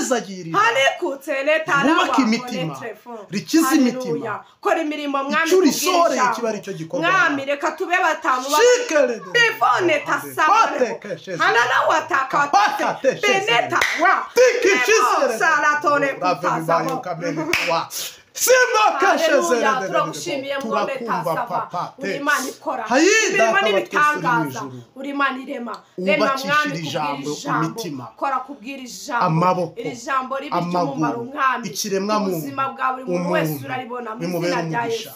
ribahezagirira ribubaka imitima rikiza imitima kora imirimo mwami icyo risohoreye kiba ari cyo gikorwa mwami reka tube batanu bifone tasabare hanana wataka beneta wa salatone kutazamo Simba kashezere turagushimiye mwone tasava uri Imana ikora imirimo n'ibitangaza uri Imana irema rema mwami ijambo imitima kora kubwira ijambo iri jambo ry'umumaro mwami ikiremwa mu ubuzima bwa buri muntu wese uraribona mu izina rya Yesu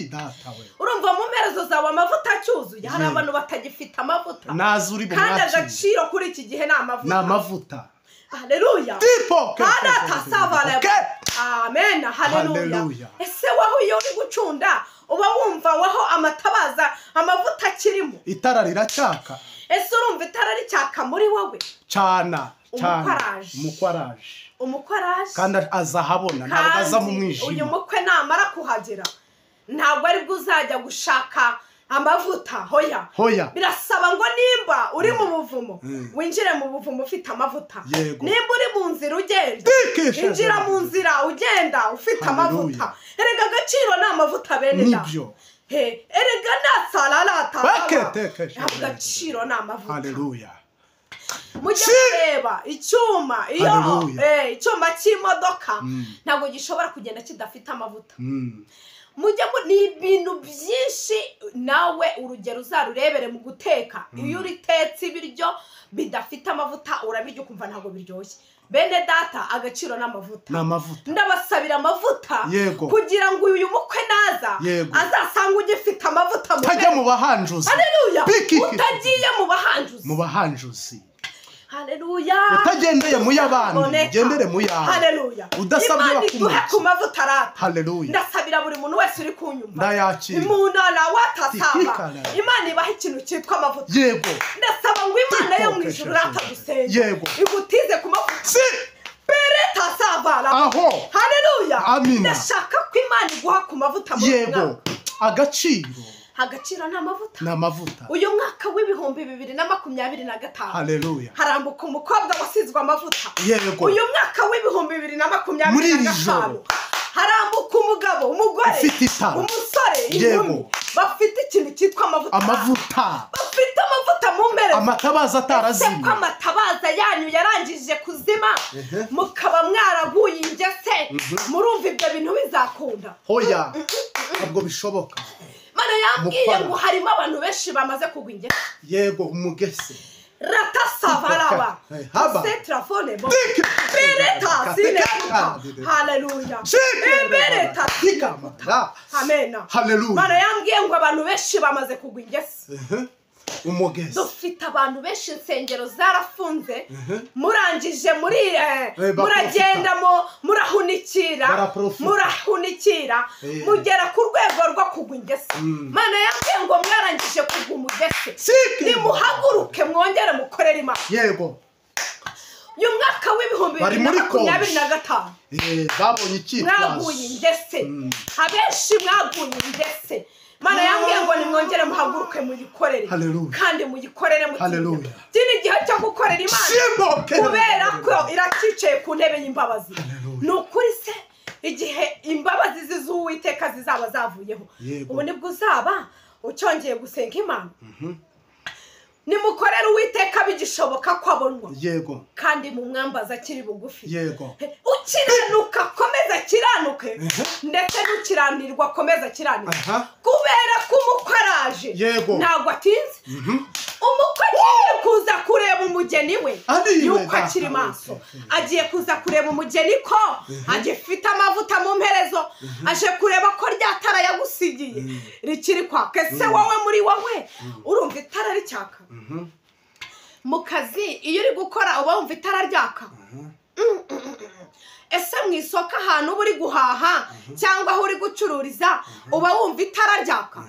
data we urumva mu merezo zawe amavuta acyuzuye hari abantu batagifite amavuta nazuri bo kandi agaciro kuri iki gihe ni amavuta Haleluya. Hada tasavale. Amen. Haleluya. Ese waho iyo uri gucunda uba wumva waho amatabaza amavuta kirimo. Itara riracyaka. Ese urumva itara ricyaka muri wowe? Cyana. Umukwaraje. Kandi azahabona ntabwo aza mu mwijima. Uyu mukwe namara kuhagera ntabwo ari bwo uzajya gushaka amavuta hoya birasaba ngo nimba uri mu buvumo winjire mu buvumo ufite amavuta nimba uri mu nzira ugenda injira mu nzira ugenda ufite amavuta erega agaciro ni amavuta bene nibyo erega nasalala agaciro ni amavuta haleluya mujye kureba icyuma icyuma cy'imodoka ntabwo gishobora kugenda kidafite amavuta mujya ni ibintu byinshi nawe urugero uzarurebere mu guteka iyo uritetse ibiryo bidafite amavuta urabirya ukumva ntabwo biryoshye bene data agaciro n'amavuta ndabasabira amavuta kugira ngo uyu mukwe naza azasanga ugifite amavuta mu bahanjuzi haleluya utagiye mu bahanjuzi haleluya utagendeye mu y'abandi ugendere mu yawe haleluya udasabye bakumva ku mavuta rata haleluya ndasabira buri muntu wese uri kunyumva ndayakira imana watasaba imana ibaha ikintu cyitwa amavuta ndasaba ngo imana yo mu ijuru ratagusenge igutize ku mavuta pereta savala aho haleluya ndashaka ko imana iguha ku mavuta agaciro n'amavuta uyu mwaka w'ibihumbi 2025 haleluya harambuka umukobwa wasizwe amavuta uyu mwaka w'ibihumbi 2025 harambuka umugabo umugore umusore inkumi bafite ikintu cyitwa amavuta bafite amavuta mu mbere amatabaza atarazimye ko amatabaza yanyu yarangije kuzima mukaba mwaraguye ingese murumva ibyo bintu bizakunda hoya ntabwo bishoboka Mana yambwiye ngo harimo abantu benshi bamaze kugwa ingese yego umugese rata savaraba setrafone bo bereta sinekuta haleluya bereta sikamara amen haleluya Mana yambwiye ngo abantu benshi bamaze kugwa ingese umugezi dufite abantu benshi insengero zarafunze murangije muragendamo murahunikira mugera ku rwego rwo kugwa ingese Mana yambwiye ngo mwarangije kugwa umugese nimuhaguruke mwongere mukorere Imana yego uyu mwaka w'ibihumbi 2025 babonye icyitwazo mwaguye ingese abenshi mwaguye ingese Mana yambwiye ngo nimwongere muhaguruke muyikorere kandi muyikorere mutinda kindi gihe cyo gukorera Imana kubera ko iracicaye ku ntebe y'imbabazi nukuri se igihe imbabazi z'Uwiteka zizaba zavuyeho ubu nibwo uzaba ucyongeye gusenga Imana nimukorera Uwiteka bigishoboka ko abonwa yego kandi mu mwambaza kiri bugufi yego ukiranuka komeza kiranuke ndetse n'ukiranirwa komeza kiranuke kubera ko umukwaraje ntabwo atinze umukwe agiye kuza kureba umugeni we yuko akiri maso agiye kuza kureba umugeni ko agifite amavuta mu mperezo aje kureba ko ryatara yagusigiye rikiri kwaka ese wowe muri wowe urumva itara ricyaka mu kazi iyo uri gukora uba wumva itara ryaka ese mu isoko ahantu uba uri guhaha cyangwa aho uri gucururiza uba wumva itara ryaka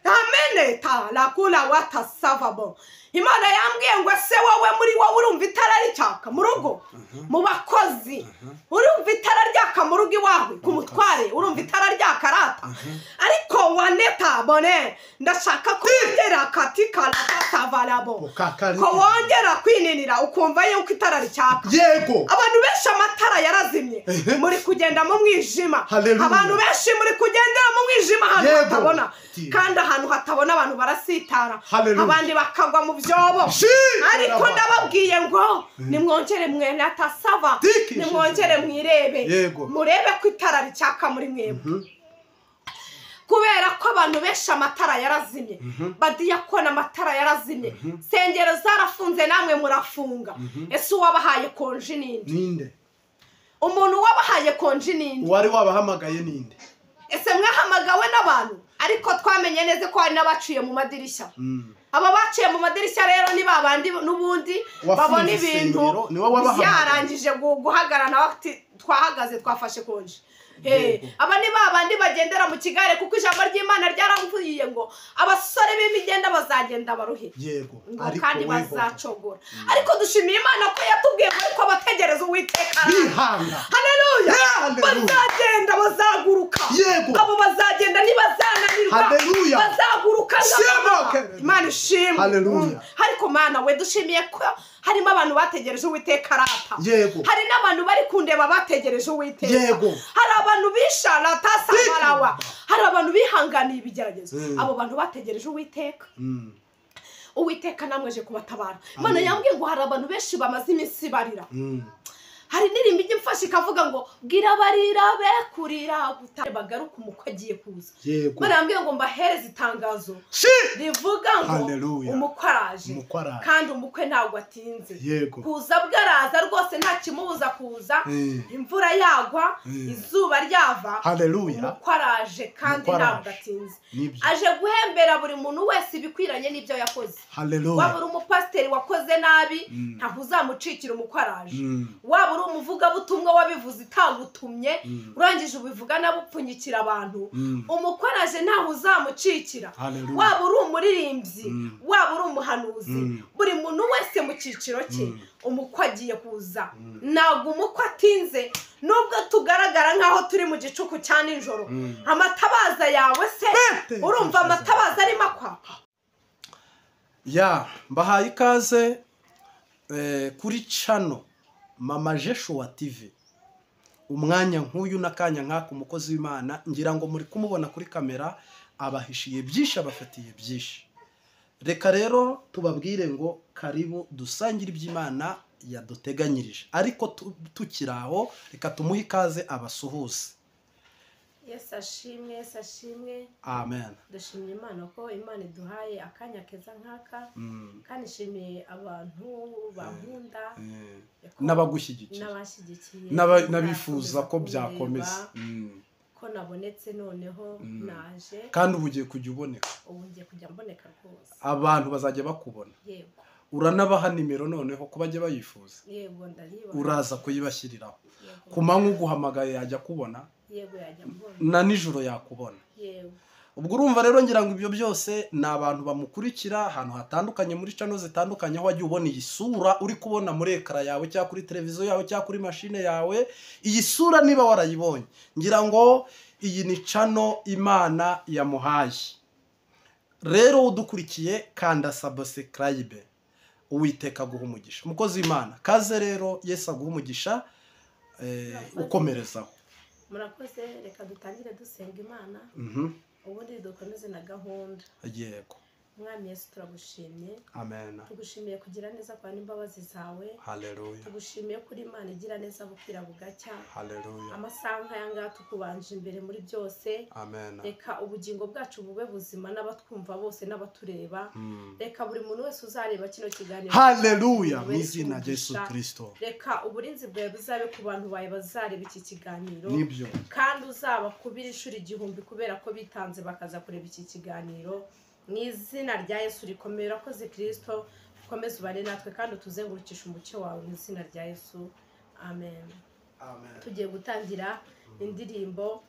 ameneta rakura watasavabo Imana yambwiye ngo ese wowe muri wowe urumva itara ricyaka mu rugo mu bakozi urumva itara ryaka ryaka mu rugo iwawe ku mutware urumva itara ryakarata ariko waneta bone ndashaka ko wongera katika latavalabo ko wongera kwininira ukumva yuko itara ricyaka yego abantu benshi amatara yarazimye muri kugenda mu mwijima abantu benshi muri kugendera mu mwijima ahantu hatabona kandi ahantu hatabona abantu barasitara abandi bakagwa mu byobo ariko ndababwiye ngo nimwongere mwene atasava nimwongere mwirebe murebe ko itara ricyaka muri mwebwe kubera ko abantu benshi amatara yarazimye badiyakona amatara yarazimye sengero zarafunze namwe murafunga ese uwabahaye konji ninde umuntu wabahaye konji ninde wari wabahamagaye ninde ese mwahamagawe n'abantu ariko twamenye neza ko hari n'abaciye mu madirishya aba baciye mu madirishya rero ni babandi n'ubundi babona ibintu byarangije guhagarana bati twahagaze twafashe konji aba ni babandi bagendera mu kigare kuko ijambo ry'Imana ryaravuye ngo abasore b'imigenda bazagenda baruhira yego kandi bazacogora ariko dushimiye Imana ko yatubwiye ko bategereza Uwiteka bihanga haleluya bazagenda bazaguruka abo bazagenda ntibazananirwa bazaguruka Imana ishimwe haleluya ariko Mana we dushimiye ko harimo abantu bategereje Uwiteka arata hari n'abantu bari kundeba bategereje Uwiteka hari abantu bishara tasamarawa hari abantu bihanganiye ibigeragezo abo bantu bategereje Uwiteka Uwiteka namweje kubatabara Imana yambwiye ngo hari abantu benshi bamaze iminsi barira hari indirimbo igimfasha ikavuga ngo bwira barira be kurira gutare bagaruka umukwe agiye kuza barambwiye ngo mbahereze itangazo rivuga ngo umukwe araje kandi umukwe ntabwo atinze kuza bwaraza rwose nta kimubuza kuza imvura yagwa izuba ryava umukwe araje kandi ntabwo atinze aje guhembera buri muntu wese ibikwiranye n'ibyo yakoze waba uri umupasiteri wakoze nabi ntaho uzamucikira umukwe araje waba umuvuga butumwa wabivuze itagutumye urangije ubivuga nabupfunyikira abantu umukoraje ntaho uzamucikira waba uri umuririmbyi waba uri umuhanuzi buri muntu wese mu ciciro cye umukwe agiye kuza ntabwo umukwe atinze nubwo tugaragara nkaho turi mu gicuku cya nijoro amatabaza yawe se urumva amatabaza arimo akwaka mbahaye ikaze kuri channel Mama Joshua TV umwanya nk'uyu nakanya nk'ako umukozi w'Imana ngira ngo muri kumubona kuri kamera abahishiye byinshi abafatiye byinshi reka rero tubabwire ngo karibu dusangire iby'Imana yaduteganyirije ariko tukiraho reka tumuhe ikaze abasuhuze Yes ashimwe amen dushimye Imana ko Imana iduhaye akanya keza nkaka kandi shimiye abantu bankunda n'abagushyigikiye n'abifuza ko byakomeza ko nabonetse noneho naje kandi ubugiye kujya uboneka mboneka rwose abantu bazajya bakubona yego uranabaha nimero noneho ko bajye bayifuza yego ndariba uraza kuyibashyiriraho ku manywa uguhamagaye yajya kubona yego yajya mbona na nijoro yakubona yego ubwo urumva rero ngira ngo ibyo byose ni abantu bamukurikira ahantu hatandukanye muri channel zitandukanye aho wagiye ubona iyi sura uri kubona muri ekara yawe cyangwa kuri televiziyo yawe cyangwa kuri machine yawe iyi sura niba warayibonye ngira ngo iyi ni channel Imana yamuhaye rero udukurikiye kanda subscribe Uwiteka guha umugisha umukozi w'Imana kaze rero Yesu aguha umugisha ukomerezaho murakoze reka dutangire dusenga Imana ubundi dukomeze na gahunda yego Mwami Yesu turagushimye amen tugushimiye kugira neza kwa n'imbabazi zawe haleluya tugushimiye kuri Imana igira neza bukira bugacya haleluya amasaha yanga tukubanje imbere muri byose amen reka ubugingo bwacu bube buzima n'abatwumva bose n'abatureba reka buri muntu wese uzareba kino kiganiro haleluya mu izina rya Yesu Kristo reka uburinzi bwawe buzabe ku bantu bawe bazareba iki kiganiro nibyo kandi uzaba kubira ishuri igihumbi kubera ko bitanze bakaza kureba iki kiganiro mu izina rya Yesu rikomera koze Kristo ukomeze ubane natwe kandi utuzengurukishe umucyo wawe mu izina rya Yesu amen tugiye gutangira indirimbo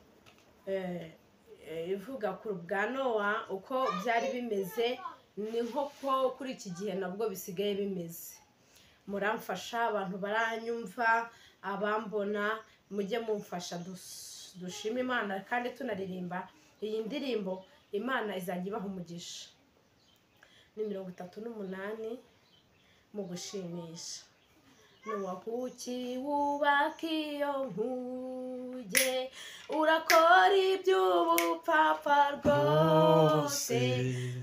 ivuga ku bwa Nowa uko byari bimeze ni nko kuri iki gihe nabwo bisigaye bimeze muramfasha abantu baranyumva abambona mujye mumfasha dushima Imana kandi tunaririmba iyi ndirimbo Imana izajya ibaha umugisha. Ni 38 mu gushimisha. Nuwakuki wubaka iyo nkuge urakora iby'ubupfapfa rwose,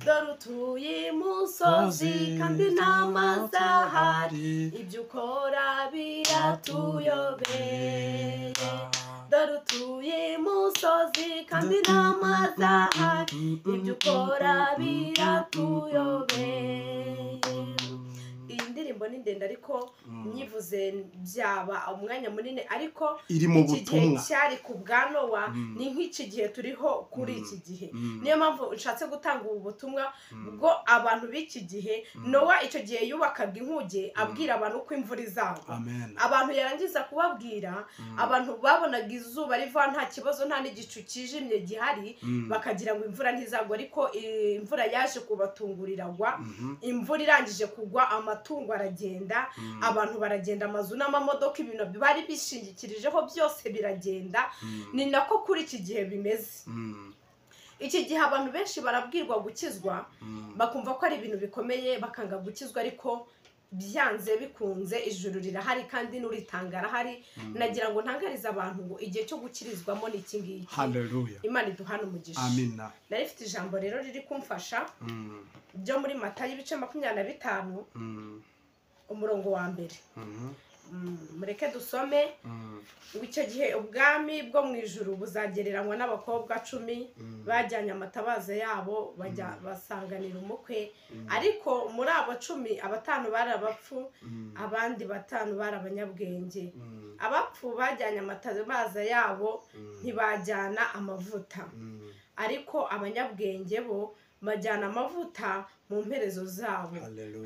dore utuye imusozi kandi n'amazi ahari, ibyo ukora biratuyobeye. Dore utuye imusozi kandi n'amazi ahari, ibyo ukora biratuyobeye. Iyi ndirimbo ni ndende ariko nyivuze byaba umwanya munini, ariko iri mu butumwa cyari ku bwa Nowa ni nk'iki gihe turiho kuri iki gihe. Niyo mpamvu nshatse gutanga ubu butumwa bwo abantu b'iki gihe. Nowa icyo gihe yubakaga inkuge abwira abantu ko imvura izagwa. Abantu yarangiza kubabwira, abantu babonaga izuba riva nta kibazo, nta n'igicu kijimye gihari, bakagira ngo imvura ntizagwa, ariko imvura yaje kubatunguriragwa. Imvura irangije kugwa, amatungo aragenda, abantu baragenda, amazu n'amamodoka, ibintu bari bishingikirijeho byose biragenda. Ni nako kuri iki gihe bimeze. Iki gihe abantu benshi barabwirwa gukizwa, bakumva ko ari ibintu bikomeye, bakanga gukizwa, ariko byanze bikunze ijuru rirahari kandi n'uritanga arahari. Nagira ngo ntangarize abantu ngo igihe cyo gukirizwamo ni iki ngiki. Haleluya. Imana iduhane umugisha. Amina. Narifite ijambo rero riri kumfasha byo muri Matayo ibice 25 umurongo wa mbere. Mureke dusome. Icyo gihe ubwami bwo mu ijuru buzagereranywa n'abakobwa 10 bajyanye amatabaza yabo bajya basanganira umukwe, ariko muri abo 10 5 bari abapfu, abandi 5 bari abanyabwenge. Abapfu bajyanye amatabaza yabo ntibajyana amavuta, ariko abanyabwenge bo bajyana amavuta mu mperezo zabo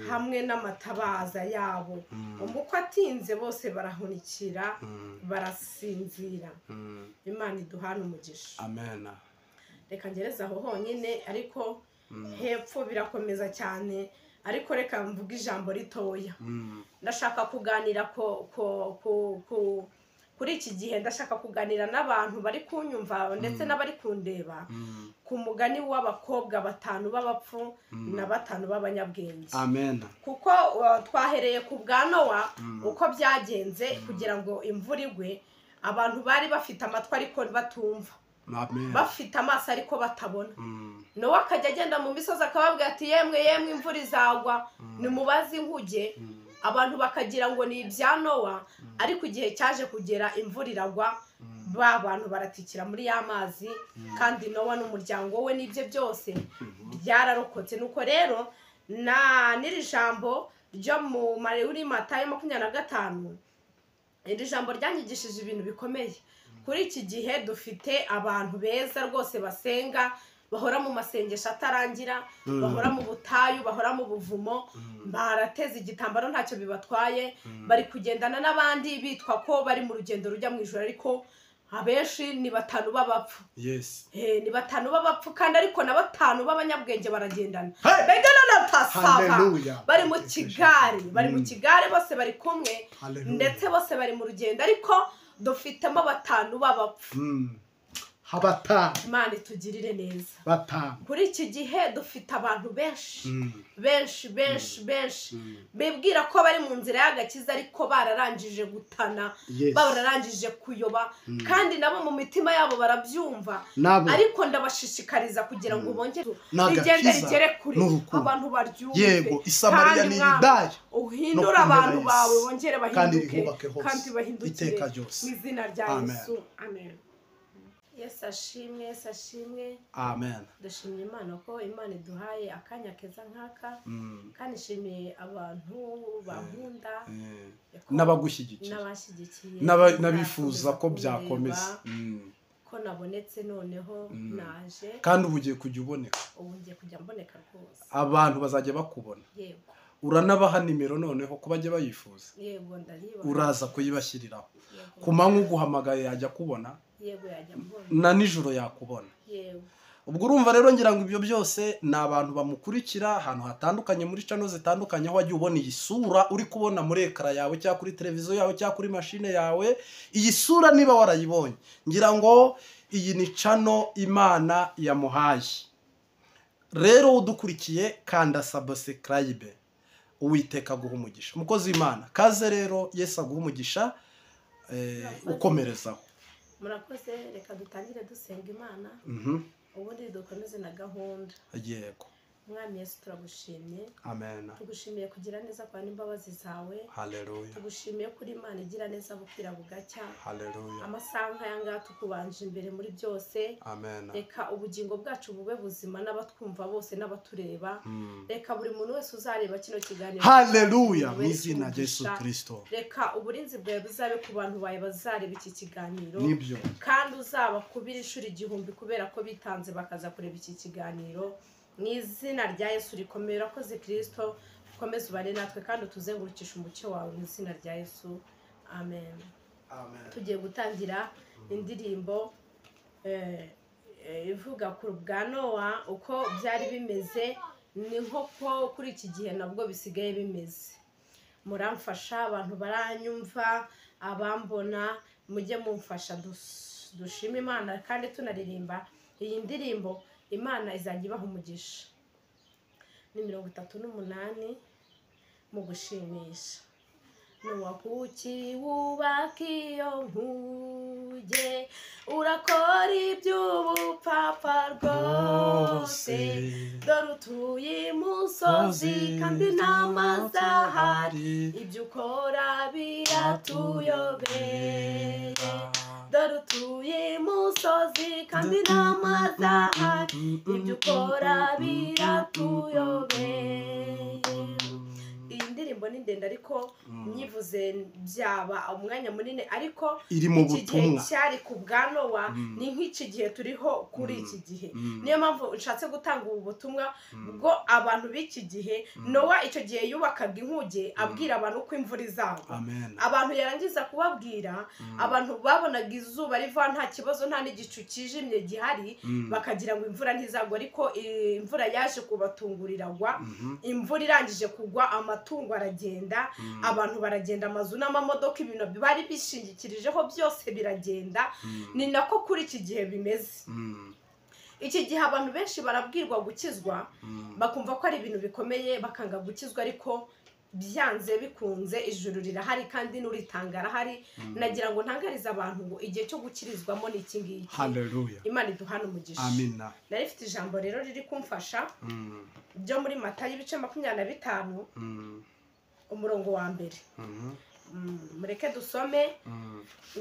hamwe n'amatabaza yabo. Umukwe atinze bose barahunikira barasinzira. Imana iduhane umugisha. Amen. Reka ngereza aho honyine, ariko hepfo birakomeza cyane, ariko reka mvuga ijambo ritoya. Ndashaka kuganira kuri iki gihe, ndashaka kuganira n'abantu bari kunyumva ndetse n'abari kundeba ku mugani w'abakobwa 5 b'abapfu na 5 b'abanyabwenge. Amen. Kuko twahereye ku bwa Nowa uko byagenze kugira ngo imvura igwe. Abantu bari bafite amatwi ariko batumva, bafite amaso ariko batabona. Nowa akajya agenda mu misozi akababwira ati yemwe imvura izagwa, nimubaze inkuge. Abantu bakagira ngo ni ibya Nowa, ariko igihe cyaje kugera imvura iragwa, ba bantu baratikira muri ya mazi, kandi Nowa n'umuryango we n'ibye byose byararokotse. Nuko rero n'iri jambo ryo muri Matayo 25, iri jambo ryanyigishije ibintu bikomeye. Kuri iki gihe dufite abantu beza rwose basenga, bahora mu masengesho atarangira, bahora mu butayu, bahora mu buvumo, barateze igitambaro ntacyo bibatwaye, bari kugendana n'abandi bitwa ko bari mu rugendo rujya mu ijuru, ariko abenshi ni 5 b'abapfu. Yes. Ni 5 b'abapfu, kandi ariko na 5 b'abanyabwenge baragendana. Begana na tasaba. Bari mu kigare, bose bari kumwe, ndetse bose bari mu rugendo, ariko dufitemo 5 b'abapfu. Imana itugirire neza. Kuri iki gihe dufite abantu benshi bibwira ko bari mu nzira y'agakiza, ariko bararangije gutana, bararangije kuyoba, kandi nabo mu mitima yabo barabyumva, ariko ndabashishikariza kugira ngo bongere rigende rigere kure, abantu baryumve. Yego, Isamariya ni Yudaya. Uhindura abantu bawe bongere bahinduke, kandi bahindukire mu izina rya Yesu. Amen. Yesu ashimwe. Amen. Dushimye Imana ko Imana iduhaye akanya keza nk'aka, kandi nshimiye abantu bankunda n'abagushyigikiye n'abifuza ko byakomeza, ko nabonetse noneho naje, kandi ubu ugiye kujya uboneka. Ubu ngiye kujya mboneka rwose, abantu bazajya bakubona. Yego. Uranabaha nimero noneho ko bajye bayifuza. Yego, ndariba. Uraza kuyibashyiriraho. Ku manywa uguhamagaye yajya kubona. Yego, yajya mbona. Na nijoro yakubona. Yego. ubwo urumva rero ngira ngo ibyo byose ni abantu bamukurikira ahantu hatandukanye muri channel zitandukanye aho wagiye ubona iyi sura uri kubona muri ekara yawe cyangwa kuri televiziyo yawe cyangwa kuri mashine yawe. Iyi sura niba warayibonye ngira ngo iyi ni channel Imana yamuhaye. Rero udukurikiye kanda subscribe, Uwiteka guha umugisha. Mukozi w'Imana kaze rero, Yesu aguha umugisha, ukomerezaho. Murakoze, reka dutangire dusenga Imana ubundi dukomeze na gahunda. Yego. Mwami Yesu turagushimye. Amen. Tugushimiye kugira neza kwa n'imbabazi zawe. Haleluya. Tugushimiye kuri Imana igira neza bukira bugacya. Haleluya. Amasaha yanga tukubanje imbere muri byose. Amen. Reka ubugingo bwacu bube buzima n'abatwumva bose n'abatureba. Reka buri muntu wese uzareba kino kiganiro. Haleluya. Mu izina rya Yesu Kristo. Reka uburinzi bwawe buzabe ku bantu bawe bazareba iki kiganiro. Nibyo. Kandi uzaba kubira ishuri 1000 kubera ko bitanze bakaza kureba iki kiganiro. Mu izina rya Yesu rikomera koze Kristo, ukomeze ubane natwe kandi utuzengurukisha umucyo wawe mu izina rya Yesu. Amen. Amen. Tugiye gutangira indirimbo ivuga ku bwa Nowa uko byari bimeze, ni nk'uko kuri iki gihe nabwo bisigaye bimeze. Muramfasha, abantu baranyumva, abambona mujye mumfasha dushima Imana kandi tunaririmba iyi ndirimbo. Imana izajya ibaha umugisha. Ni 38 mu gushimisha. Nowa kuki wubaka iyo nkuge, urakora iby'ubupfapfa rwose, dore utuye imusozi kandi n'amazi ahari, ibyo ukora biratuyobeye. Dore utuye imusozi kandi n'amazi ahari, ibyo ukora biratuyobeye. Iyi ndirimbo ni ndende ariko nyivuze byaba umwanya munini, ariko iki gihe cyari ku bwa Nowa ni nk'iki gihe turiho kuri iki gihe. Niyo mpamvu nshatse gutanga ubu butumwa bwo abantu b'iki gihe. Nowa icyo gihe yubakaga inkuge abwira abantu uko imvura izagwa. Abantu yarangiza kubabwira, abantu babonaga izuba riva nta kibazo, nta n'igicu kijimye gihari, bakagira ngo imvura ntizagwa, ariko imvura yaje kubatungurira. Imvura irangije kugwa, amatungo aragenda, abantu baragenda, amazu n'amamodoka, ibintu bari bishingikirijeho byose biragenda. Ni nako kuri iki gihe bimeze. Iki gihe abantu benshi barabwirwa gukizwa, bakumva ko ari ibintu bikomeye, bakanga gukizwa, ariko byanze bikunze ijuru rirahari kandi n'uritanga arahari. Nagira ngo ntangarize abantu ngo igihe cyo gukirizwamo ni iki ngiki. Haleluya. Imana iduhana umugisha. Amina. Nari mfite ijambo rero riri kumfasha byo muri Matayo ibice 25 umurongo wa mbere. Mureke dusome.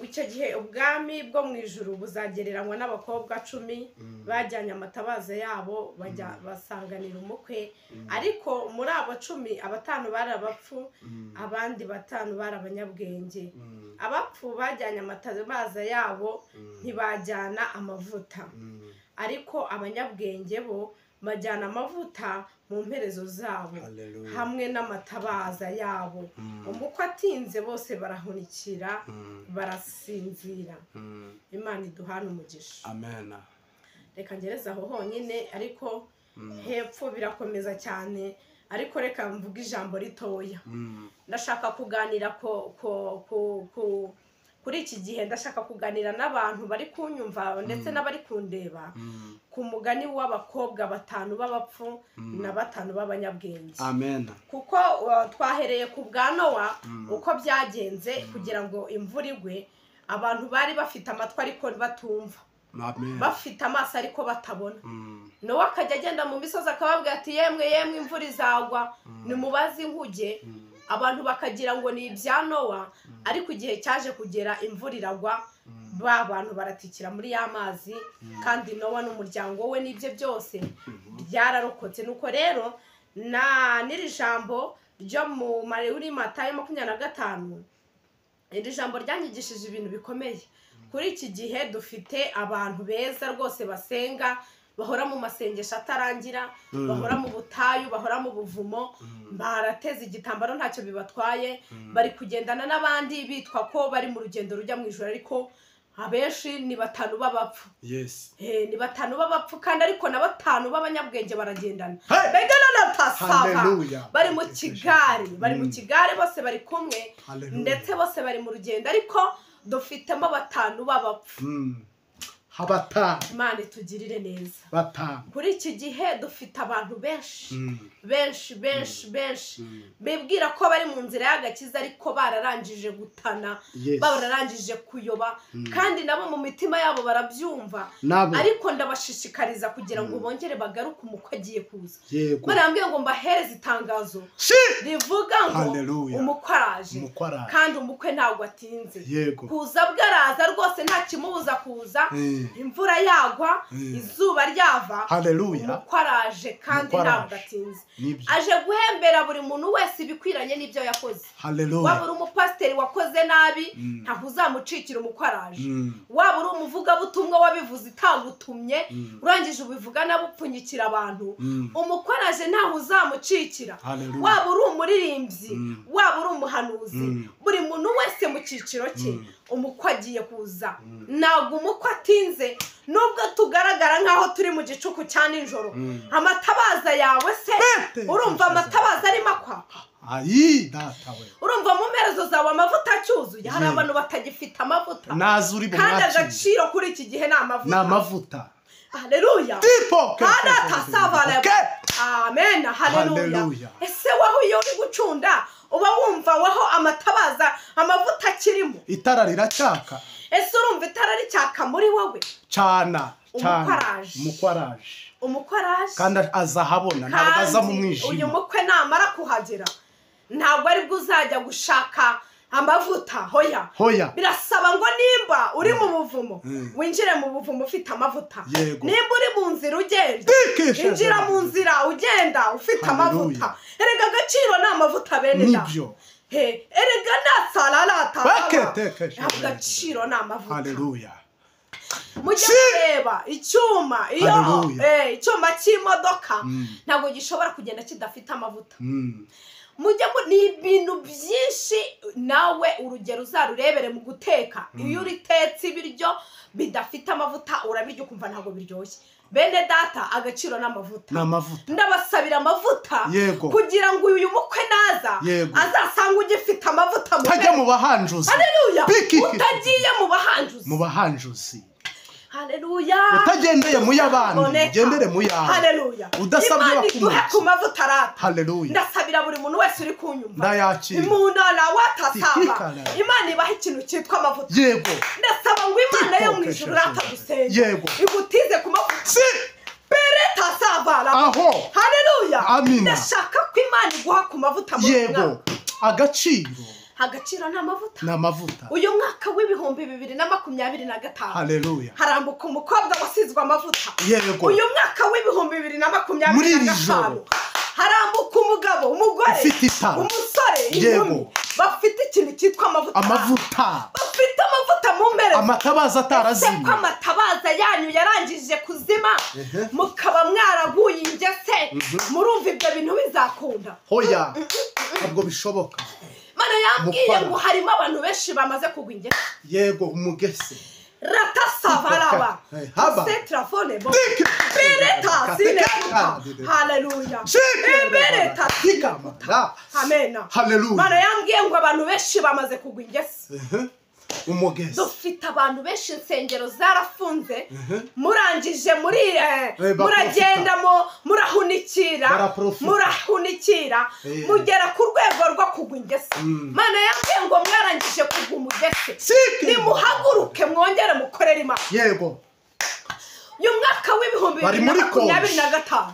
Icyo gihe ubwami bwo mu ijuru buzagereranywa n'abakobwa 10 bajyanye amatabaza yabo bajya basanganira umukwe. Ariko muri abo 10 5 bari abapfu, abandi 5 bari abanyabwenge. Abapfu bajyanye amatabaza yabo ntibajyana amavuta, ariko abanyabwenge bo bajyana amavuta mu mperezo zabo hamwe n'amatabaza yabo. Umukwe atinze bose barahunikira barasinzira. Imana iduhana umugisha. Amen. Reka ngereza aho honyine, ariko hepfo birakomeza cyane, ariko reka mvuga ijambo ritoya. Ndashaka kuganira kuri iki gihe, ndashaka kuganira n'abantu bari kunyumva ndetse n'abari kundeba ku mugani w'abakobwa 5 b'abapfu na 5 b'abanyabwenge. Amen. Kuko twahereye ku bwa Nowa uko byagenze kugira ngo imvura igwe. Abantu bari bafite amatwi ariko batumva, bafite amaso ariko batabona. Nowa akajya agenda mu misozi akababwira ati yemwe imvura izagwa, nimubaze inkuge. Abantu bakagira ngo ni ibya Nowa, ariko igihe cyaje kugera imvura iragwa, ba bantu baratikira muri ya mazi, kandi Nowa n'umuryango we n'ibye byose byararokotse. Nuko rero n'iri jambo ryo muri Matayo 25, iri jambo ryanyigishije ibintu bikomeye. Kuri iki gihe dufite abantu beza rwose basenga, bahora mu masengesho atarangira, bahora mu butayu, bahora mu buvumo, barateze igitambaro ntacyo bibatwaye, bari kugendana n'abandi bitwa ko bari mu rugendo rujya mu ijuru, ariko abenshi ni 5 b'abapfu. Yes. Ni 5 b'abapfu kandi ariko na 5 b'abanyabwenge baragendana. Begana na tasava. Bari mu kigare bose bari kumwe ndetse bose bari mu rugendo ariko dufitemo 5 b'abapfu. Habata Imana tugirire neza. Batanu. Kuri iki gihe dufite abantu benshi bibwira ko bari mu nzira y'agakiza ariko bararangije gutana, bararangije kuyoba kandi nabo mu mitima yabo barabyumva. Ariko ndabashishikariza kugira ngo bongere bagaruke umukwe agiye kuza. Barambwiye ngo mbahereze itangazo rivuga ngo umukwe araje kandi umukwe ntabwo atinze. Kuza bwaraza rwose nta kimubuza kuza. Imvura yagwa, izuba ryava, umukwe araje kandi ntabwo atinze. Aje guhembera buri muntu wese ibikwiranye n'ibyo yakoze. Waba uri umupasiteri wakoze nabi ntaho uzamucikira umukwe araje. Waba uri umuvugabutumwa wabivuze itagutumye urangije ubivuga nabupfunyikira abantu, umukwe araje ntaho uzamucikira. Waba uri umuririmbyi, waba uri umuhanuzi, buri muntu wese mu cyiciro cye umukwe agiye kuza. Ntabwo umukwe atinze nubwo tugaragara nkaho turi mu gicuku cya nijoro. Amatabaza yawe se urumva amatabaza ari makwa? Ayi datawe. Urumva mu merezo zawe amavuta acyuzuye. Hari abantu batagifite amavuta. Nazuri bo kandi agaciro kuri iki gihe ni amavuta. N'amavuta. Haleluya. Kada tasavale. Amen. Haleluya. Ese waho iyo uri gucunda uba wumva waho amatabaza amavuta akirimo? Itara riracyaka. Ese urumva itara ricyaka muri wowe? Cana. Umukwaraje. Kandi azahabona ntabwo aza mu mwijima. Uyu mukwe namara kuhagera ntabwo ari bwo uzajya gushaka amavuta. Hoya. Birasaba ngo nimba uri mu buvumo winjire mu buvumo ufite amavuta. Nimba uri mu nzira ugenda injira mu nzira ugenda ufite amavuta. Erega agaciro ni amavuta bene da. Erega nasalala agaciro ni amavuta. Haleluya. Mujye kureba icyuma icyuma cy'imodoka ntabwo gishobora kugenda kidafite amavuta. Mujye ni ibintu byinshi nawe urugero uzarurebere mu guteka. Iyo uritetse ibiryo bidafite amavuta urabirya ukumva ntabwo biryoshye. Bene data agaciro n'amavuta. Ndabasabira amavuta kugira ngo uyu mukwe naza azasanga ugifite amavuta mu tajya mu bahanjuzi. Haleluya. Utagiye mu bahanjuzi. Haleluya. Utagendeye mu y'abandi, gendere mu yawe. Haleluya. Udasabye bakumva ku mavuta rata. Haleluya. Ndasabira buri muntu wese uri kunyumva. Ndayakira. Imana watasaba. Imana ibaha ikintu cyitwa amavuta. Ndasaba ngo Imana yo mu ijuru rata dusenge. Igutize ku mavuta. Pereta savala. Haleluya. Ndashaka ko Imana iguha ku mavuta mu mwaka. Agaciro n'amavuta. Uyu mwaka w'ibihumbi 2025. Haleluya. Harambuka umukobwa wasizwe amavuta. Uyu mwaka w'ibihumbi 2025. Harambuka umugabo, umugore, umusore, inkumi bafite ikintu cyitwa amavuta. Bafite amavuta mu mbere. Amatabaza atarazimye. Ko amatabaza yanyu yarangije kuzima mukaba mwaraguye ingese murumva ibyo bintu bizakunda. Hoya. Ntabwo bishoboka. Mana yambwiye ngo harimo abantu benshi bamaze kugwa ingese. Umugese. Rata savaraba. Setrafone bo. Bereta sinekuta. Haleluya. Bereta sinekuta. Amen. Haleluya. Mana yambwiye ngo abantu benshi bamaze kugwa ingese. Umugese. Dufite abantu benshi insengero zarafunze. Murangije muragenda murahunikira mugera ku rwego rwo kugwa ingese. Mana yambwiye ngo mwarangije kugwa umugese. Nimuhaguruke mwongere mukorera Imana. Uyu mwaka w'ibihumbi 2025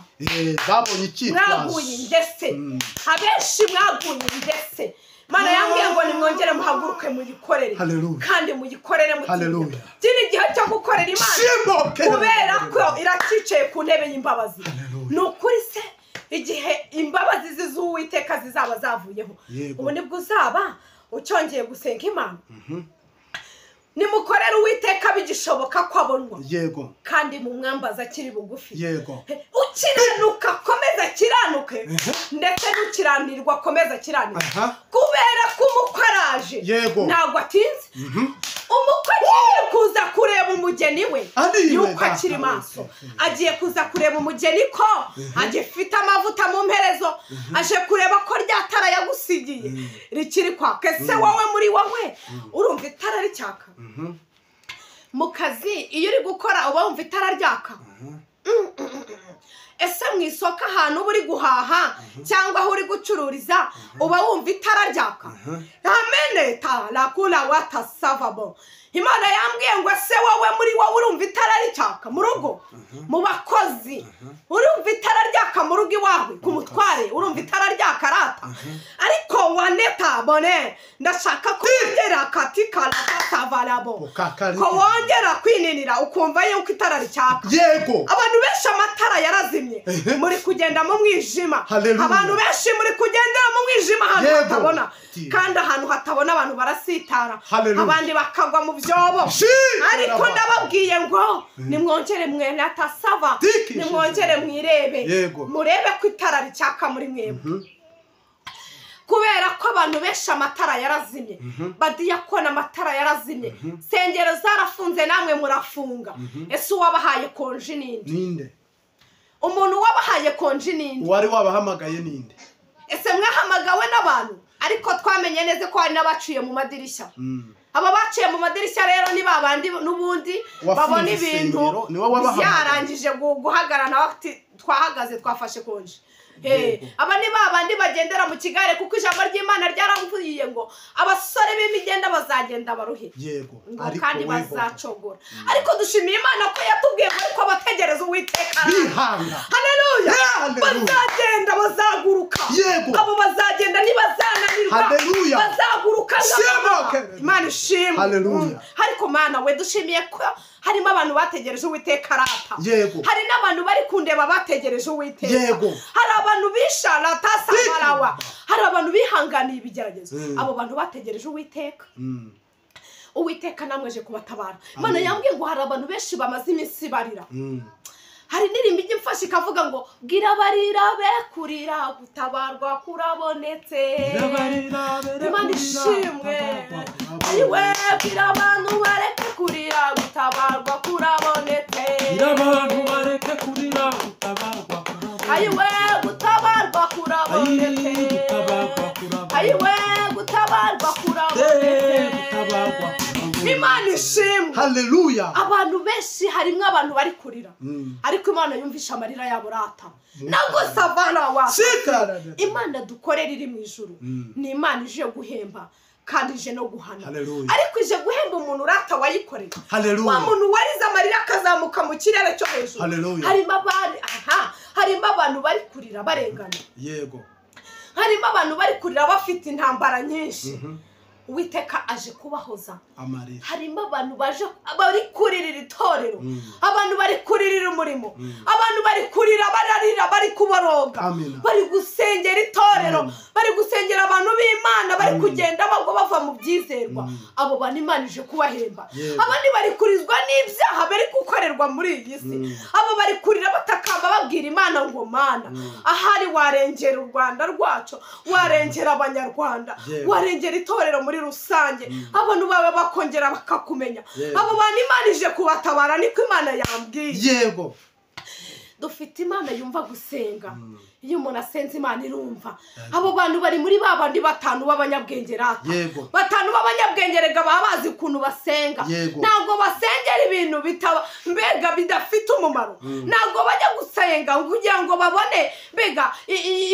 babonye icyitwazo. Mwaguye ingese. Abenshi mwaguye ingese. Mana yambwiye ngo nimwongere muhaguruke muyikorere kandi muyikorere mutinya. Kiri gihe cyo gukorera Imana kubera ko iracicaye ku ntebe y'imbabazi. Nukuri se igihe imbabazi z'Uwiteka zizaba zavuyeho ubu nibwo uzaba ucyongeye gusenga Imana. Nimukorera Uwiteka bigishoboka ko abonwa. Kandi mu mwambaza kiri bugufi. Ukiranuka komeza kiranuke ndetse n'ukiranirwa komeza kiranuke kubera ko umukwe araje ntabwo atinze. Umukwe agiye kuza umugeni we yuko akiri maso agiye kuza kureba umugeni ko agifite amavuta mu mperezo aje kureba ko ryatara yagusigiye rikiri kwaka ese wowe muri wowe urumva itara ricyaka mu kazi iyo uri gukora uba wumva itara ryaka ese mu isoko ahantu uba uri guhaha cyangwa aho uri gucururiza uba wumva itara ryaka ameneta rakura watasavabo Imana yambwiye ngo ese wowe muri wowe urumva itara ricyaka mu rugo mu bakozi urumva itara ryaka mu rugo iwawe ku mutware urumva itara ryaka rata ariko waneta bone ndashaka ko wongera katika latavalabo ko wongera kwininira ukumva yuko itara ricyaka yego abantu benshi amatara yarazimye muri kugenda mu mwijima abantu benshi muri kugendera mu mwijima ahantu hatabona kandi ahantu hatabona abantu barasitara abandi bakagwa mu byobo ariko ndababwiye ngo nimwongere mwene atasava nimwongere mwirebe murebe ko itara ricyaka muri mwebwe kubera ko abantu benshi amatara yarazimye badiyakona amatara yarazimye sengero zarafunze namwe murafunga ese wabahaye konji ninde umuntu wabahaye konji ninde wari wabahamagaye ninde ese mwahamagawe n'abantu ariko twamenye neza ko hari n'abaciye mu madirishya aba baciye mu madirishya rero ni babandi n'ubundi babona ibintu yarangije guhagarana bati twahagaze twafashe konji aba ni babandi bagendera mu kigare kuko ijambo ry'Imana ryaravuye ngo abasore b'imigenda bazagenda baruhe yego kandi bazacogora ariko dushimiye Imana ko yatubwiye ko bategereza Uwiteka bihanga haleluya bazagenda bazaguruka abo bazagenda ntibazananirwa bazaguruka Imana ishimwe haleluya ariko Mana we dushimiye ko harimo abantu bategereje Uwiteka rata hari n'abantu bari kundeba bategereje Uwiteka hari abantu bishara tasamarawa hari abantu bihanganiye ibigeragezo abo bantu bategereje Uwiteka Uwiteka namweje kubatabara Imana yambwiye ngo hari abantu benshi bamaze iminsi barira hari indirimbo igimfasha ikavuga ngo bwira barira be kurira gutabarwa kurabonetse Imana ishimwe iwe bwira abantu bareke kurira gutabarwa kurabonetse bwira abantu bareke kurira gutabarwa ayiwe gutabarwa kurabonetse ayiwe gutabarwa kurabonetse Imana ishimwe haleluya abantu benshi harimo abantu bari kurira ariko Imana yumvisha amarira yabo rata nago savana wa Imana dukorera iri mu ijuru ni Imana ije guhemba kandi ije no guhana ariko ije guhemba umuntu rata wayikorera wa muntu warize amarira akazamuka mu kirere cyo hejuru harimo abantu bari kurira barengana yego harimo abantu bari kurira bafite intambara nyinshi Uwiteka aje kubahoza amarira harimo abantu baje bari kuririra itorero abantu bari kuririra umurimo abantu bari kurira bararira bari kuboroga bari gusengera itorero bari gusengera abantu b'Imana bari kugenda bagwa bava mu byizerwa abo bantu Imana ije kubahemba abandi bari kurizwa n'ibyaha bari gukorerwa muri iyi si abo bari kurira batakamba babwira Imana ngo Mana ahari warengera u Rwanda rwacu warengera abanyarwanda warengera itorero muri rusange abantu bawe bakongera bakakumenya abo bantu Imana ije kubatabara niko Imana yambwiye yego dufite Imana yumva gusenga iyo umuntu asenze Imana irumva abo bantu bari muri babandi batanu b'abanyabwenge rata batanu b'abanyabwenge rega babazi ukuntu basenga ntabwo basengera ibintu bitaba mbega bidafite umumaro ntabwo bajya gusenga kugira ngo babone mbega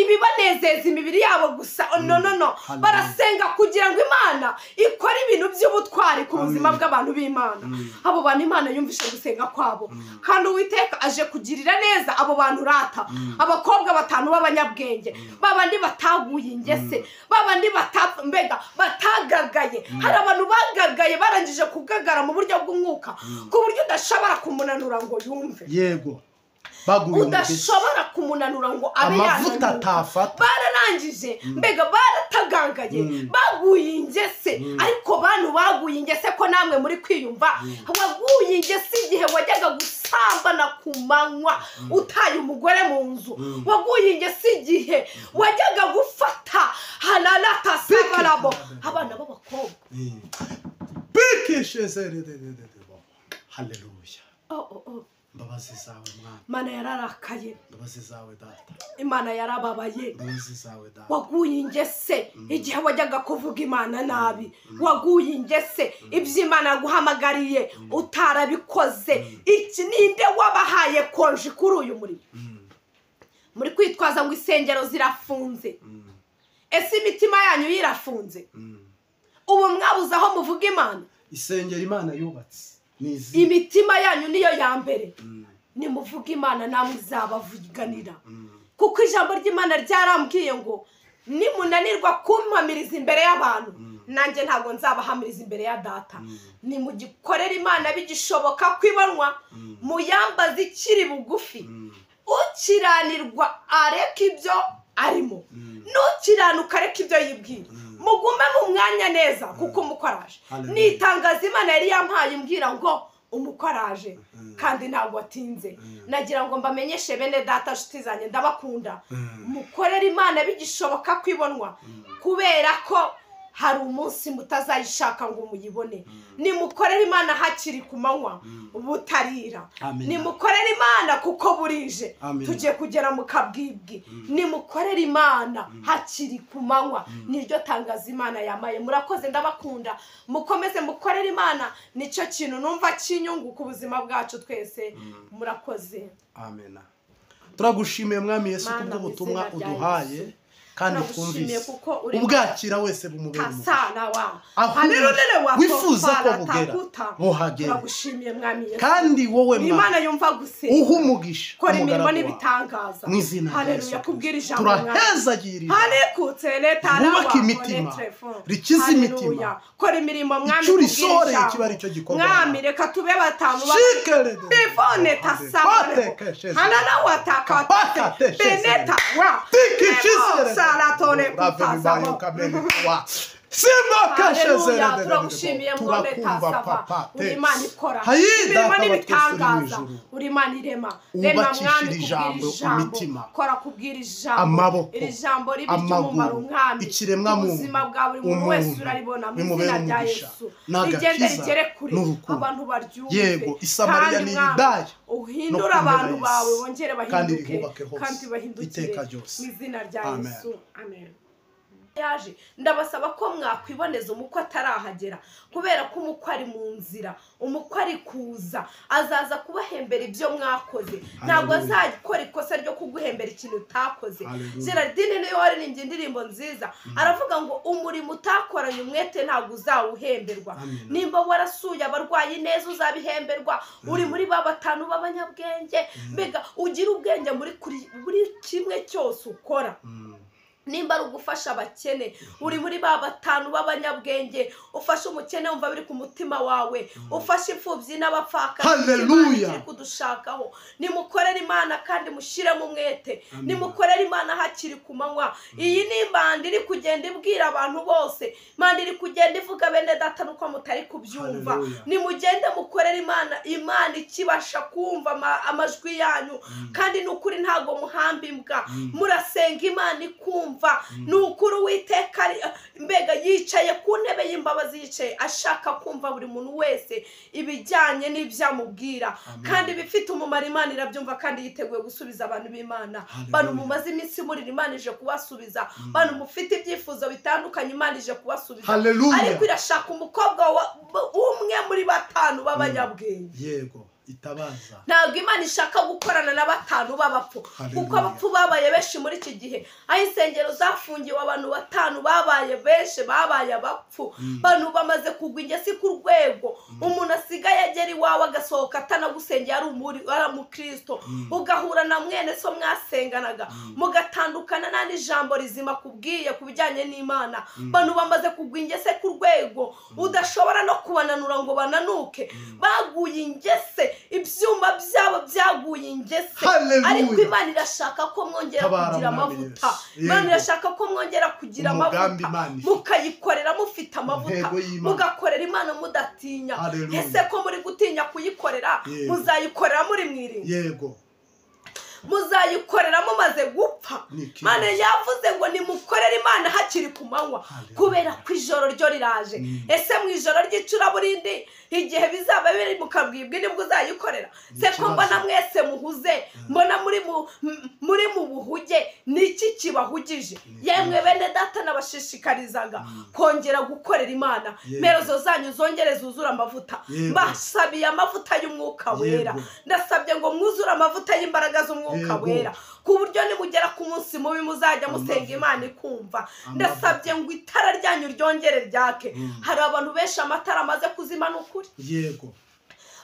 ibibanezeza imibiri yabo gusa no barasenga kugira ngo Imana ikore ibintu by'ubutwari ku buzima bw'abantu b'Imana abo bantu Imana yumvisha gusenga kwabo kandi Uwiteka aje kugirira neza abo bantu rata abakobwa batanu b'abanyabwenge babandi bataguye ingese babandi mbega batagagaye hari abantu bagagaye barangije kugagara mu buryo bw'umwuka ku buryo udashobora kumunanura ngo yumve yego udashobora kumunanura ngo abe amavuta atafata bararangije mbega baratagangaye baguye ingese ariko bantu baguye ingese ko namwe muri kwiyumva waguye ingese igihe wajyaga gusambana ku manywa utaye umugore mu nzu waguye ingese igihe wajyaga gufata halalata sabarabo abana b'abakobwa bikisheze haleluya. Mbabazi zawe mwana. Imana yararakaye. Mbabazi zawe data. Imana yarababaye. Mbabazi zawe data. Waguye ingese igihe wajyaga kuvuga Imana nabi. Waguye ingese ibyo Imana yaguhamagariye utarabikoze. Iki ninde wabahaye konje kuri uyu muri? Muri kwitwaza ngo isengero zirafunze. Ese imitima yanyu yirafunze? Ubu mwabuze aho muvuga Imana? Isengero Imana yubatse. Imitima yanyu niyo ya mbere. Nimuvuga Imana namwe izabavuganira. Kuko ijambo ry'Imana ryarambwiye ngo nimunanirwa kumpamiriza imbere y'abantu nanjye ntago nzabahamiriza imbere ya data. Nimugikorera Imana bigishoboka kwibonwa muyambaza ikiri bugufi. Ukiranirwa areka ibyo arimo, nukiranuka areka ibyo yibwira. Mugume mu mwanya neza kuko umukoraje. Nitangaza Imana yari yampaye imbwira ngo umukoraje kandi ntabwo atinze. Nagira ngo mbamenyeshe bene data nshuti zanjye ndabakunda. Mukorera Imana bigishoboka kwibonwa kubera ko hari umunsi mutazayishaka ngo muyibone. Nimukorera Imana hakiri ku manywa butarira. Nimukorera Imana kuko burije tugiye kugera mu kabwibwi. Nimukorera Imana hakiri ku manywa. Niryo tangaza Imana yamaye. Murakoze ndabakunda. Mukomeze mukorera Imana, nicyo kintu numva kinyungu ku buzima bwacu twese. Murakoze. Amen. Turagushimiye mwami Yesu kubwo butumwa uduhaye. Kandi twumvise ubwakira wese bumubera wifuza ko bugera buhagera. Kandi wowe Imana yumva gusenga uhumugisha kora imirimo n'ibitangaza. Haleluya. Kubwira ijambo turahezagirira harekutse leta wubaka imitima rikiza imitima. Kora imirimo mwami kubwira ijambo mwami reka tube batanu bifone tasabane hanana wataka beneta wa salatone kutaza Simba kashezere turagushimiye mwone tasaba Imana ikora imirimo n'ibitangaza. Uri Imana irema mwami ijambo imitima kora kubwira ijambo iri jambo ribyumumaro mwami ikiremwa mu ubuzima bwa buri muntu wese uraribona mu izina rya Yesu. Rigende rigere kure abantu baryumve. Yego Isamariya ni Yudaya uhindura abantu bawe bongere bahinduke kandi bahindukire mu izina rya Yesu. Amen. Yaje ndabasaba ko mwakwiboneza umukwe atarahagera kubera ko umukwe ari mu nzira. Umukwe ari kuza azaza kubahembera ibyo mwakoze. Ntabwo azakora ikosa ryo kuguhembera ikintu utakoze. Gerardine niyo waririmbye indirimbo nziza aravuga ngo umurimo utakoranye umwete ntabwo uzawuhemberwa. Nimba warasuye abarwayi neza uzabihemberwa. Uri muri ba batanu b'abanyabwenge mbega ugira ubwenge muri kimwe cyose ukora. Nimba ugufasha abakene uri muri ba batanu b'abanyabwenge. Ufasha umukene wumva biri ku mutima wawe. Ufasha imfubyi n'abapfakazi. Haleluya. Kudushakaho nimukorera Imana kandi mushire mu mwete. Nimukorera Imana hakiri ku manywa. Iyi ni imbanda iri kugenda ibwira abantu bose. Imana iri kugenda ivuga bene data nuko mutari kubyumva. Nimugende mukorera Imana. Imana ikibasha kumva amajwi yanyu kandi nukuri ntago muhambimbwa. Murasenga Imana ikumva. Nukuri Uwiteka mbega yicaye ku ntebe y'imbabazi yicaye ashaka kumva buri muntu wese ibijyanye n'ibyamubwira kandi bifite umumaro. Imana irabyumva kandi yiteguye gusubiza abantu b'Imana. Bantu mumaze iminsi muri Imana ije kubasubiza. Bantu mufite ibyifuzo bitandukanye Imana ije kubasubiza. Ariko irashaka umukobwa umwe muri batanu b'abanyabwenge. Yego itabaza. Ntabwo Imana ishaka gukorana na batanu b'abapfu kuko abapfu babaye benshi muri iki gihe. Aho insengero zafungiwe abantu batanu babaye benshi babaye abapfu. Bantu bamaze kugwa ingesi ku rwego umuntu asigaye agera iwawe agasohoka atanagusengera ari umukristo. Ugahura na mwene so mwasenganaga mugatandukana nta n'ijambo rizima kubwiye kubijyanye n'Imana. Bantu bamaze kugwa ingese ku rwego udashobora no kubananura ngo bananuke. Baguye ingese ibyuma byabo byaguye ingese. Ariko Imana irashaka ko mwongera kugira amavuta. Imana irashaka ko mwongera kugira amavuta mukayikorera mufite amavuta. Mugakorera Imana mudatinya. Ese ko muri gutinya kuyikorera muzayikorera muri mwirinda. Yego muzayikorera mumaze gupfa. Imana yavuze ngo nimukorere Imana hakiri ku manywa kubera ko ijoro ryo riraje. Ese mu ijoro ry'icuraburindi igihe bizaba biri mukabwibwe nibwo uzayikorera? Se ko mbona mwese muhuze, mbona muri mu buhuge, niki kibahugije? Yemwe bene data nabashishikarizaga kongera gukorera Imana, merozo zanyu zongere zuzura amavuta. Mbasabiye amavuta y'umwuka wera, ndasabye ngo mwuzure amavuta y'imbaraga z'umwuka wera, ku buryo nimugera ku munsi mubi muzajya musenga Imana ikumva. Ndasabye ngo itara ryanyu ryongere ryake. Hari abantu benshi amatara amaze kuzima n'ukuri. Yego.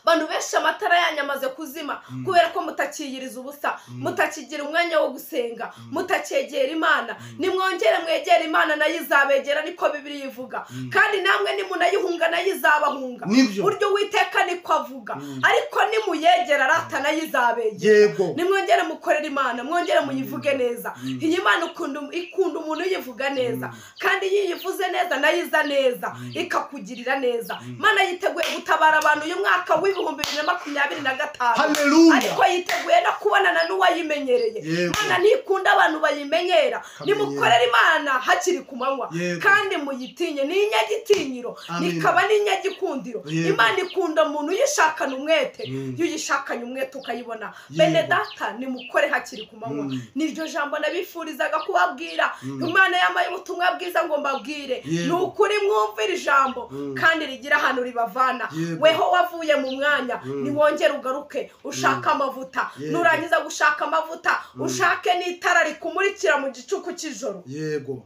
Bantu benshi amatara yanyu amaze kuzima kubera ko mutakiyiriza ubusa, mutakigira umwanya wo gusenga, mutakegera Imana. Nimwongere mwegera Imana nayo izabegera, niko Bibiliya ivuga. Kandi namwe nimunayihunga nayo izabahunga. Buryo Uwiteka niko avuga. Ariko nimuyegera rata nayo izabegera. Nimwongere mukorera Imana, mwongere muyivuge neza. Iyi Imana ikunda umuntu uyivuga neza, kandi iyo yivuze neza nayo iza neza ikakugirira neza. Imana yiteguye gutabara abantu uyu mwaka w'ibihumbi 2025. Ariko yiteguye no kubonana n'uwayimenyereye. Imana ntikunda abantu bayimenyera. Nimukorera Imana hakiri ku manywa kandi muyitinye. Ni inyagitinyiro nikaba n'inyagikundiro. Imana ikunda umuntu uyishakana umwete. Iyo uyishakanye umwete ukayibona. Bene data nimukore hakiri ku manywa. Niryo jambo nabifurizaga kubabwira. Imana yamaye ubutumwa bwiza ngo mbabwire. Nukuri mwumvira ijambo kandi rigira ahantu ribavana. Weho wavuye mu mwanya niwongere ugaruke ushaka amavuta. Nurangiza gushaka amavuta ushake n'itara rikumurikira mu gicuku cy'ijoro. Yego.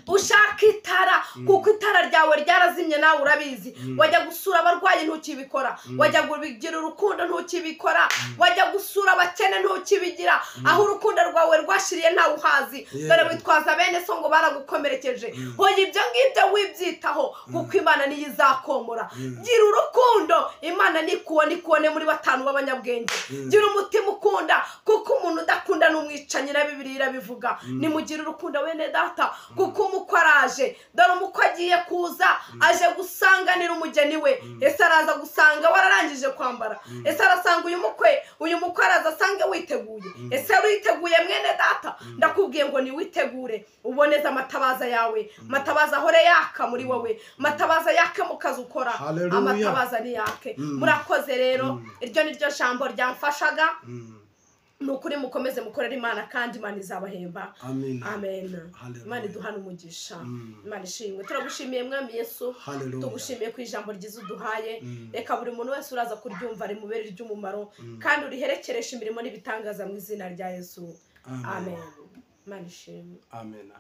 Ushaka itara kuko itara ryawe ryarazimye nawe urabizi. Wajya gusura abarwayi ntukibikora, wajya kubigira urukundo ntukibikora, wajya gusura abakene ntukibigira. Aho urukundo rwawe rwashiriye ntawe uhazi. Dore witwaza bene so ngo baragukomerekeje. Hoya ibyo ngibyo wibyitaho kuko Imana niyo izakomora. Gira urukundo, Imana nikubone muri batanu b'abanyabwenge. Gira umutima ukunda kuko umuntu udakunda n'umwicanyi na Bibiliya irabivuga. Nimugira urukundo bene data kuko umukwe araje. Dore umukwe agiye kuza, aje gusanganira umugeni we. Ese araza gusanga wararangije kwambara? Ese arasanga uyu mukwe araza asange witeguye? Ese witeguye mwene data? Ndakubwiye ngo ni witegure uboneza amatabaza yawe. Amatabaza ahore yaka muri wowe, amatabaza yake mu kazi ukora. Amatabaza ni yake. Murakoze rero, iryo ni ryo jambo ryamfashaga. Nukuri mukomeze mukorera Imana kandi Imana izabahemba. Amen. Imana iduhana umugisha. Imana ishimwe. Turagushimiye Mwami Yesu. Tugushimiye ku ijambo ryiza uduhaye. Reka buri muntu wese uraza kuryumva rimubere ry'umumaro kandi uriherekeresha imirimo n'ibitangaza mu izina rya Yesu. Amen. Imana ishimwe. Amen.